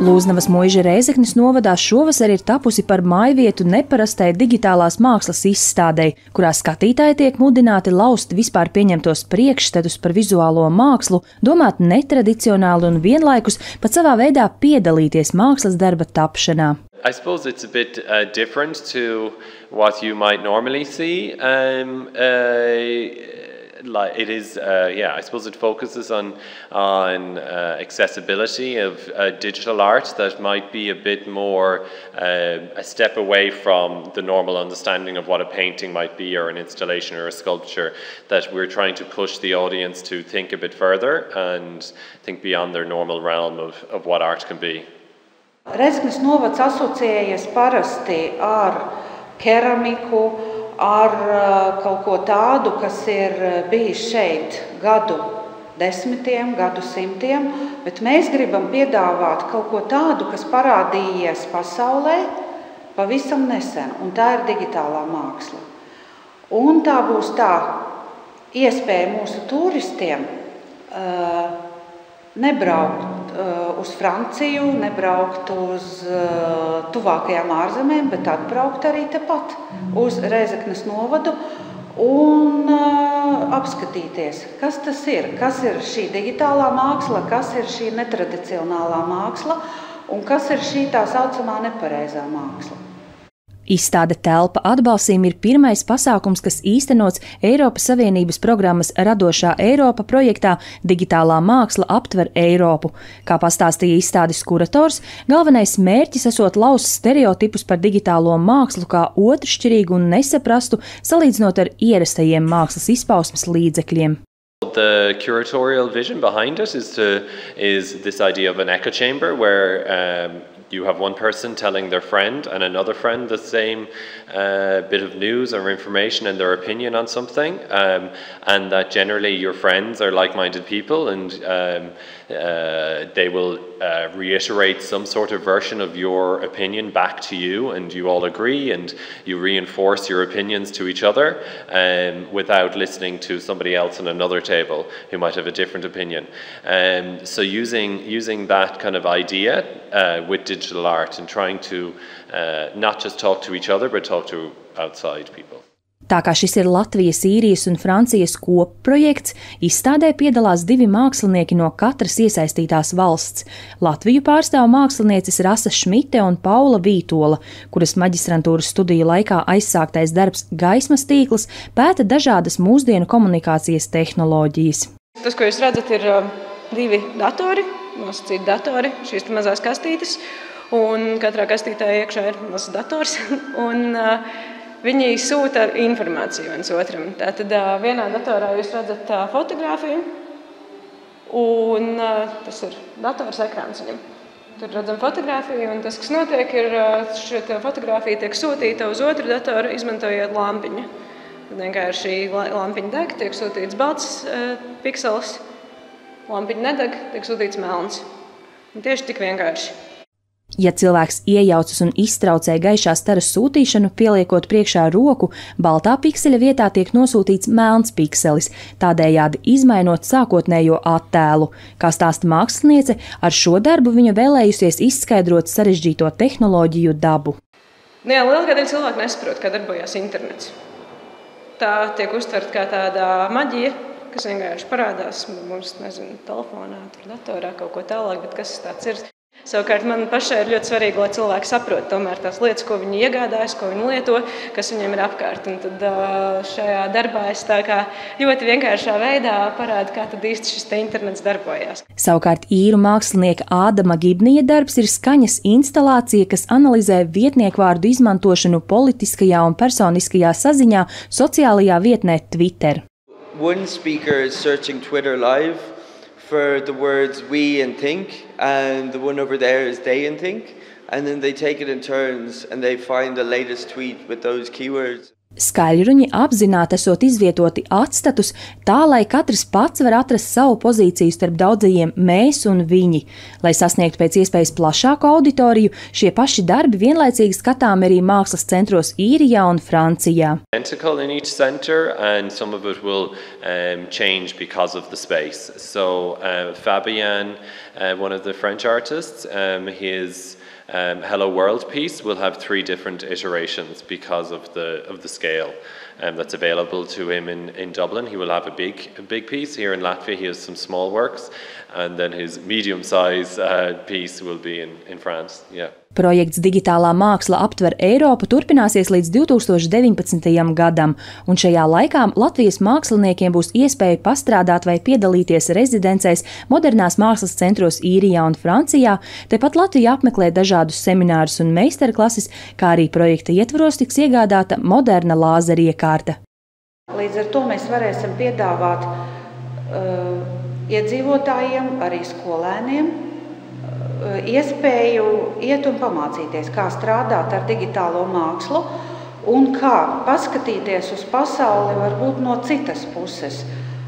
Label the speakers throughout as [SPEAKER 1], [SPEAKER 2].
[SPEAKER 1] Lūznavas muiža Rēzeknes novadā šovasar ir tapusi par mājvietu neparastai digitālās mākslas izstādei, kurā skatītāji tiek mudināti laust vispār pieņemtos priekšstatus par vizuālo mākslu, domāt netradicionāli un vienlaikus pat savā veidā piedalīties mākslas darba tapšanā.
[SPEAKER 2] I suppose it's a bit different to what you might normally see. It is, I suppose it focuses on accessibility of digital art that might be a bit more a step away from the normal understanding of what a painting might be or an installation or a sculpture, that we're trying to push the audience to think a bit further and think beyond their normal realm of what art can be.
[SPEAKER 3] Rēzeknes novads asociējas parasti ar keramiku, ar kaut ko tādu, kas ir bijis šeit gadu desmitiem, gadu simtiem, bet mēs gribam piedāvāt kaut ko tādu, kas parādījies pasaulē pavisam nesen, un tā ir digitālā māksla. Un tā būs tā iespēja mūsu turistiem nebraukt uz Franciju, nebraukt uz tuvākajām ārzemēm, bet atbraukt arī tepat uz Rēzeknes novadu un apskatīties, kas tas ir, kas ir šī digitālā māksla, kas ir šī netradicionālā māksla un kas ir šī tā saucamā nepareizā māksla.
[SPEAKER 1] Izstāde Telpa atbalstīm ir pirmais pasākums, kas īstenots Eiropas Savienības programmas Radošā Eiropa projektā Digitālā māksla aptver Eiropu. Kā pastāstīja izstādes kurators, galvenais mērķis esot laust stereotipus par digitālo mākslu kā otršķirīgu un nesaprastu, salīdzinot ar ierastajiem mākslas izpausmes līdzekļiem.
[SPEAKER 2] The curatorial vision behind it is this idea of an echo chamber where you have one person telling their friend and another friend the same bit of news or information and their opinion on something, and that generally your friends are like-minded people and they will reiterate some sort of version of your opinion back to you, and you all agree and you reinforce your opinions to each other without listening to somebody else on another table who might have a different opinion. So using that kind of idea with digital art and trying to not just talk to each other but talk to outside people.
[SPEAKER 1] Tā kā šis ir Latvijas, Īrijas un Francijas kopprojekts, izstādē piedalās 2 mākslinieki no katras iesaistītās valsts. Latviju pārstāv mākslinieces Rasa Šmite un Paula Vītola, kuras maģistrantūras studiju laikā aizsāktais darbs Gaismas tīkls pēta dažādas mūsdienu komunikācijas tehnoloģijas.
[SPEAKER 4] Tas, ko jūs redzat, ir 2 datori, nosacīti datori, šīs mazās kastītes, un katrā kastītē iekšā ir mazs dators. Viņi sūta informāciju viens otram. Tātad vienā datorā jūs redzat fotogrāfiju, un tas ir dators ekrāns viņam. Tur redzam fotogrāfiju, un tas, kas notiek, ir šī fotogrāfija tiek sūtīta uz otru datoru, izmantojot lampiņu. Tad vienkārši lampiņa deg, tiek sūtīts balts piksels, lampiņa nedeg, tiek sūtīts melns. Un tieši tik vienkārši.
[SPEAKER 1] Ja cilvēks iejaucas un iztraucē gaišā stara sūtīšanu, pieliekot priekšā roku, baltā pikseļa vietā tiek nosūtīts melns pikselis, tādējādi izmainot sākotnējo attēlu. Kā stāsta māksliniece, ar šo darbu viņa vēlējusies izskaidrot sarežģīto tehnoloģiju dabu.
[SPEAKER 4] Lielākā daļa cilvēku nesaprot, kā darbojās internets. Tā tiek uztverta kā tāda maģija, kas vienkārši parādās mums, telefonā, datorā, kaut ko tālāk, bet kas tāds ir. Savukārt man pašai ir ļoti svarīgi, lai cilvēki saprot tomēr tās lietas, ko viņi iegādājas, ko viņi lieto, kas viņiem ir apkārt. Un tad šajā darbā es tā kā ļoti vienkāršā veidā parādu, kā tad īsti šis internets darbojās.
[SPEAKER 1] Savukārt īru mākslinieka Ādama Gibnija darbs ir skaņas instalācija, kas analizē vietniekvārdu izmantošanu politiskajā un personiskajā saziņā sociālajā vietnē Twitter.
[SPEAKER 5] One speaker is searching Twitter live for the words we and think, and the one over there is they and think, and then they take it in turns and they find the latest tweet with those keywords.
[SPEAKER 1] Skaļruņi apzināti esot izvietoti atstatus tā, lai katrs pats var atrast savu pozīciju starp daudzajiem mēs un viņi. Lai sasniegtu pēc iespējas plašāku auditoriju, šie paši darbi vienlaicīgi skatām arī mākslas centros Īrijā un Francijā.
[SPEAKER 2] In each center, and some of it will change because of the space. So Fabien, one of the French artists, his Hello World piece will have 3 different iterations because of the scale that's available to him in Dublin. He will have a big piece. Here in Latvia he has some small works, and then his medium-size piece will be in France. Yeah.
[SPEAKER 1] Projekts Digitālā māksla aptver Eiropu turpināsies līdz 2019. gadam, un šajā laikā Latvijas māksliniekiem būs iespēja pastrādāt vai piedalīties rezidencēs modernās mākslas centros Īrijā un Francijā, tepat Latvija apmeklē dažādus seminārus un meistarklases, kā arī projekta ietvaros tiks iegādāta moderna lāzera iekārta.
[SPEAKER 3] Līdz ar to mēs varēsim piedāvāt iedzīvotājiem, arī skolēniem, iespēju iet un pamācīties, kā strādāt ar digitālo mākslu un kā paskatīties uz pasauli varbūt no citas puses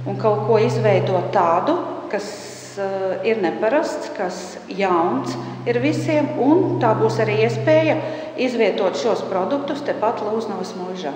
[SPEAKER 3] un kaut ko izveidot tādu, kas ir neparasts, kas jauns ir visiem, un tā būs arī iespēja izvietot šos produktus tepat Lūznavas muižā.